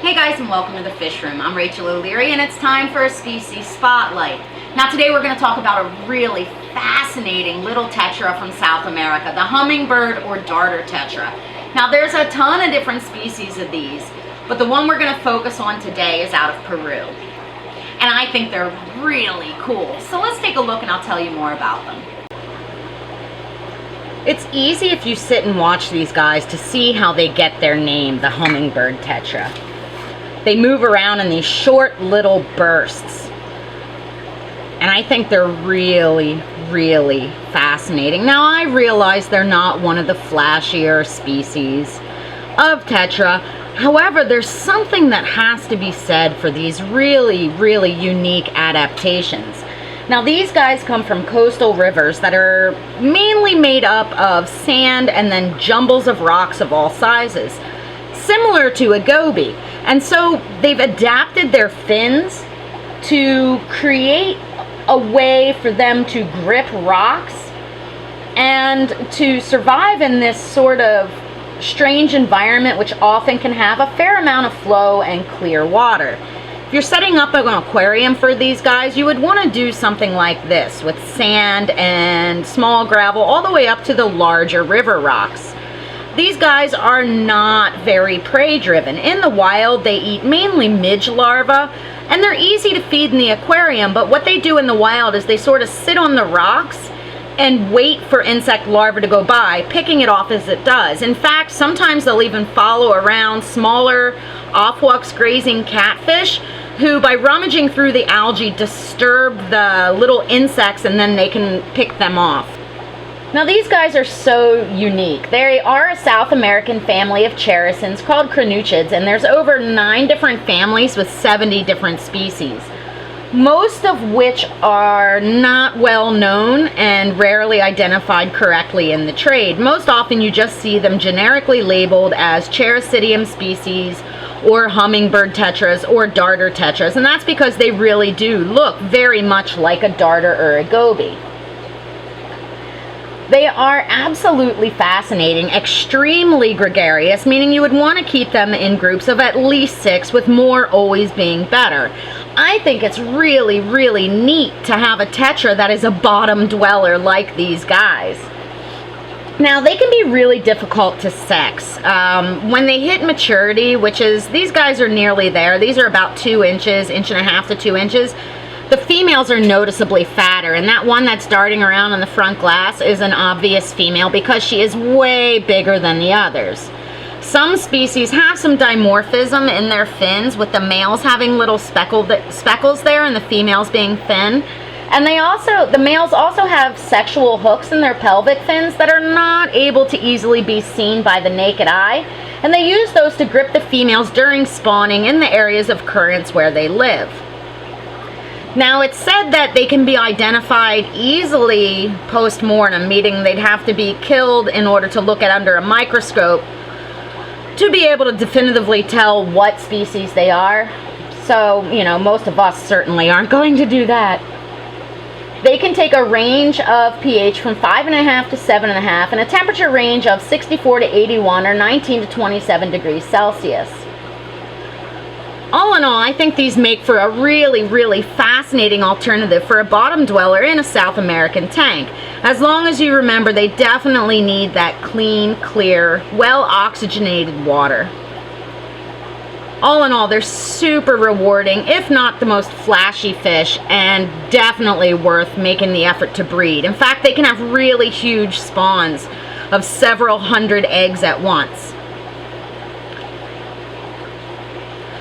Hey guys, and welcome to the Fish Room. I'm Rachel O'Leary and it's time for a species spotlight. Now today we're going to talk about a really fascinating little tetra from South America, the hummingbird or darter tetra. Now there's a ton of different species of these, but the one we're going to focus on today is out of Peru. And I think they're really cool. So let's take a look and I'll tell you more about them. It's easy if you sit and watch these guys to see how they get their name, the hummingbird tetra. They move around in these short little bursts. And I think they're really, really fascinating. Now I realize they're not one of the flashier species of tetra. However, there's something that has to be said for these really, really unique adaptations. Now these guys come from coastal rivers that are mainly made up of sand and then jumbles of rocks of all sizes, similar to a goby. And so they've adapted their fins to create a way for them to grip rocks and to survive in this sort of strange environment, which often can have a fair amount of flow and clear water. If you're setting up an aquarium for these guys, you would want to do something like this with sand and small gravel all the way up to the larger river rocks. These guys are not very prey driven. In the wild, they eat mainly midge larvae, and they're easy to feed in the aquarium, but what they do in the wild is they sort of sit on the rocks and wait for insect larvae to go by, picking it off as it does. In fact, sometimes they'll even follow around smaller off-wax grazing catfish who, by rummaging through the algae, disturb the little insects and then they can pick them off. Now these guys are so unique. They are a South American family of characids called cranichids, and there's over 9 different families with 70 different species, most of which are not well known and rarely identified correctly in the trade. Most often you just see them generically labeled as Characidium species or hummingbird tetras or darter tetras, and that's because they really do look very much like a darter or a goby. They are absolutely fascinating, extremely gregarious, meaning you would want to keep them in groups of at least 6, with more always being better. I think it's really, really neat to have a tetra that is a bottom dweller like these guys. Now, they can be really difficult to sex. When they hit maturity, which is, these guys are nearly there. These are about 2 inches, 1.5 to 2 inches. The females are noticeably fatter, and that one that's darting around on the front glass is an obvious female because she is way bigger than the others. Some species have some dimorphism in their fins, with the males having little speckles there and the females being thin. And the males also have sexual hooks in their pelvic fins that are not able to easily be seen by the naked eye, and they use those to grip the females during spawning in the areas of currents where they live. Now, it's said that they can be identified easily post-mortem, meaning they'd have to be killed in order to look at under a microscope to be able to definitively tell what species they are. So, you know, most of us certainly aren't going to do that. They can take a range of pH from 5.5 to 7.5 and a temperature range of 64 to 81 or 19 to 27 degrees Celsius. All in all, I think these make for a really, really fascinating alternative for a bottom dweller in a South American tank. As long as you remember, they definitely need that clean, clear, well-oxygenated water. All in all, they're super rewarding, if not the most flashy fish, and definitely worth making the effort to breed. In fact, they can have really huge spawns of several hundred eggs at once.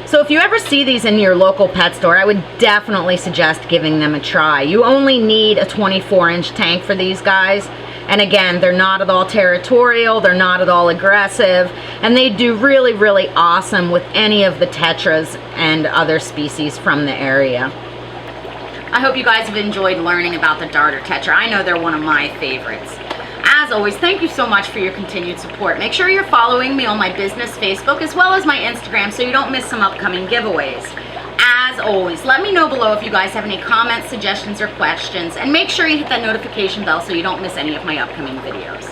So if you ever see these in your local pet store, I would definitely suggest giving them a try. You only need a 24-inch tank for these guys. And again, they're not at all territorial, they're not at all aggressive, and they do really, really awesome with any of the tetras and other species from the area. I hope you guys have enjoyed learning about the darter tetra. I know they're one of my favorites. As always, thank you so much for your continued support. Make sure you're following me on my business Facebook as well as my Instagram so you don't miss some upcoming giveaways. As always, let me know below if you guys have any comments, suggestions, or questions, and make sure you hit that notification bell so you don't miss any of my upcoming videos.